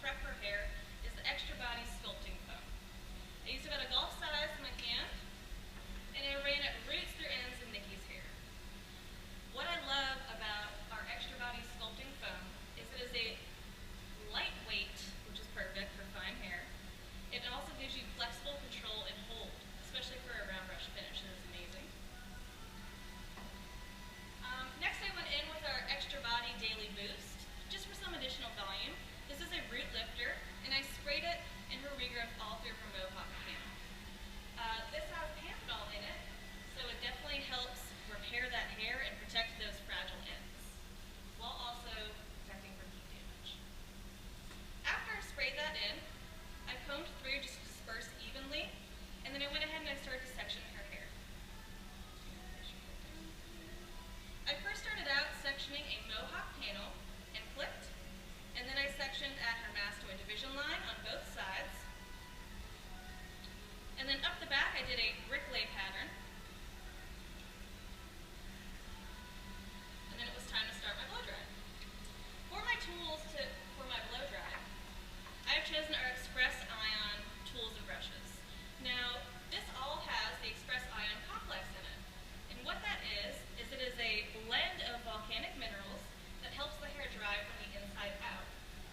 prep section line on both sides. And then up the back, I did a brick lay pattern. And then it was time to start my blow dry. For my tools for my blow dry, I have chosen our Express Ion tools and brushes. Now, this all has the Express Ion complex in it. And what that is it is a blend of volcanic minerals that helps the hair dry from the inside out.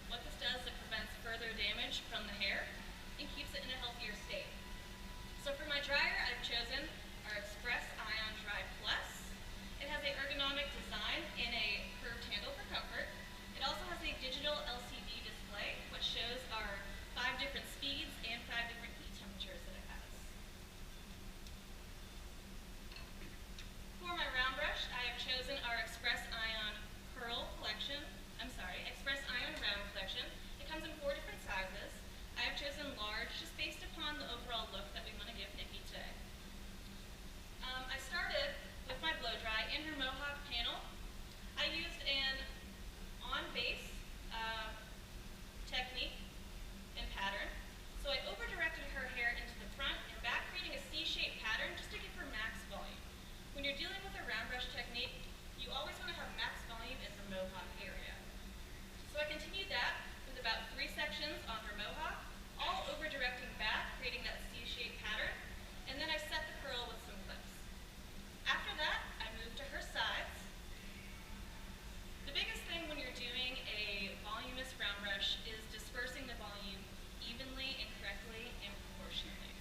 What this does is it prevents further damage from the hair and keeps it in a healthier state. So for my dryer, I've chosen our Express Ion Dry Plus. It has an ergonomic design in a curved handle for comfort. It also has a digital LCD display, which shows our 5 different speeds and 5 different heat temperatures that it has. For my round brush, I have chosen our Express Ion Curl collection. Express Ion Round collection. It comes in 4 different sizes. I have chosen large just based upon the overall look that we want to give Nikki today. I started with my blow dry in her mohawk panel. I used an on-base technique and pattern. So I over-directed her hair into the front and back, creating a C-shaped pattern just to give her max volume. When you're dealing with a round brush technique, you always want to have max volume in the mohawk area. So I continued that with about 3 sections on her mohawk, all over-directing back, creating that C-shaped pattern, and then I set the curl with some clips. After that, I moved to her sides. The biggest thing when you're doing a voluminous round brush is dispersing the volume evenly and correctly and proportionally.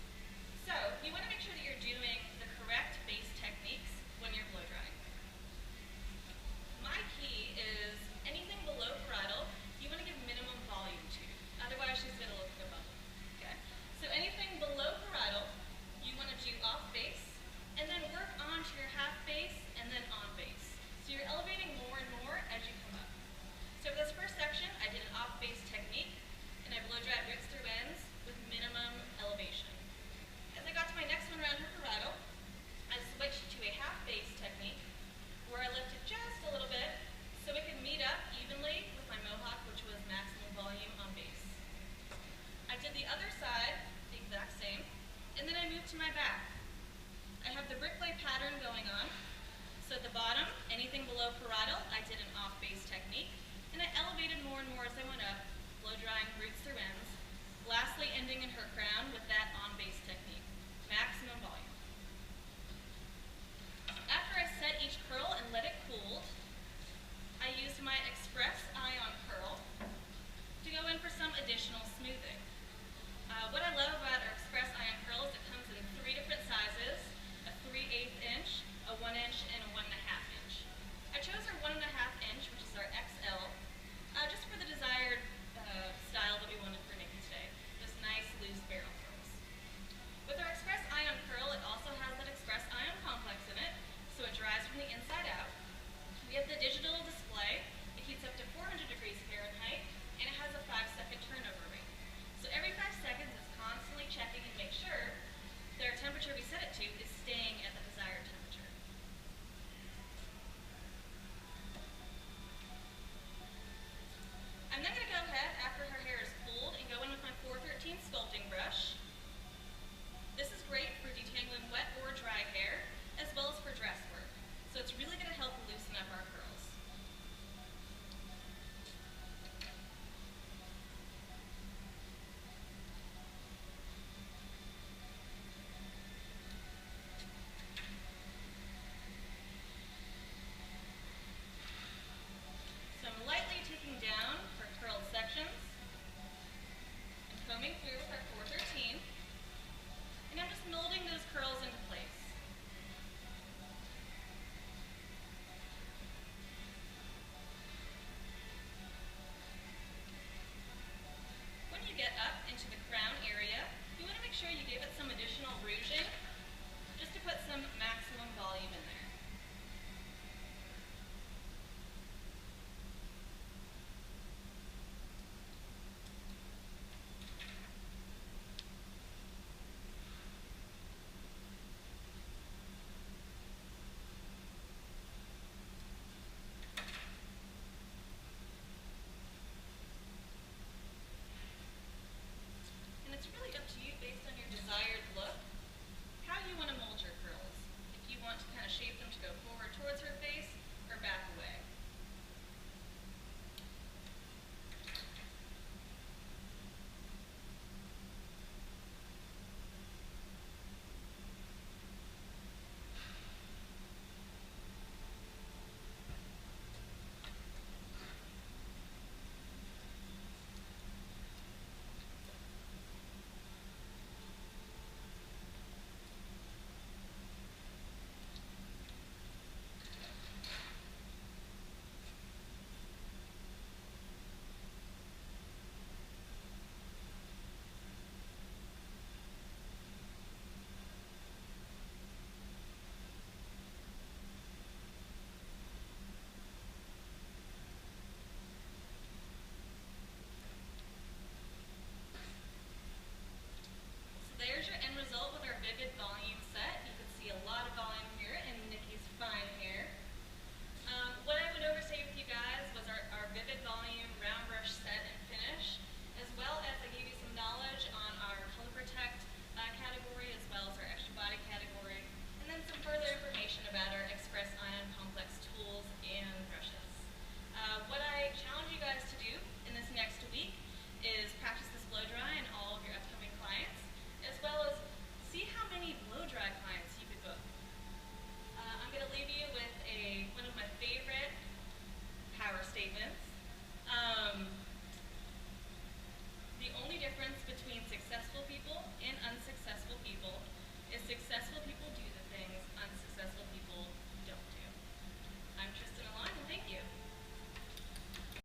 So you want to make sure that you're doing the correct base techniques when you're blow drying. My key is anything below parietal, you want to give minimum volume to. Otherwise, she's going to look like a bubble. Okay? So anything below parietal, you want to do off base, and then work onto your half base and then on base. So you're elevating more and more as you come up. So for this first section, I did an off base technique, and I blow dried roots through ends with minimum elevation. As I got to my next one around her parietal, I switched to a half base technique, where I lifted just a little bit so it could meet up evenly with my mohawk, which was maximum volume on base. I did the other side the exact same, and then I moved to my back. I have the brick lay pattern going on. So at the bottom, anything below parietal, I did an off-base technique, and I elevated more and more as I went up, blow drying roots through ends, lastly ending in her crown with that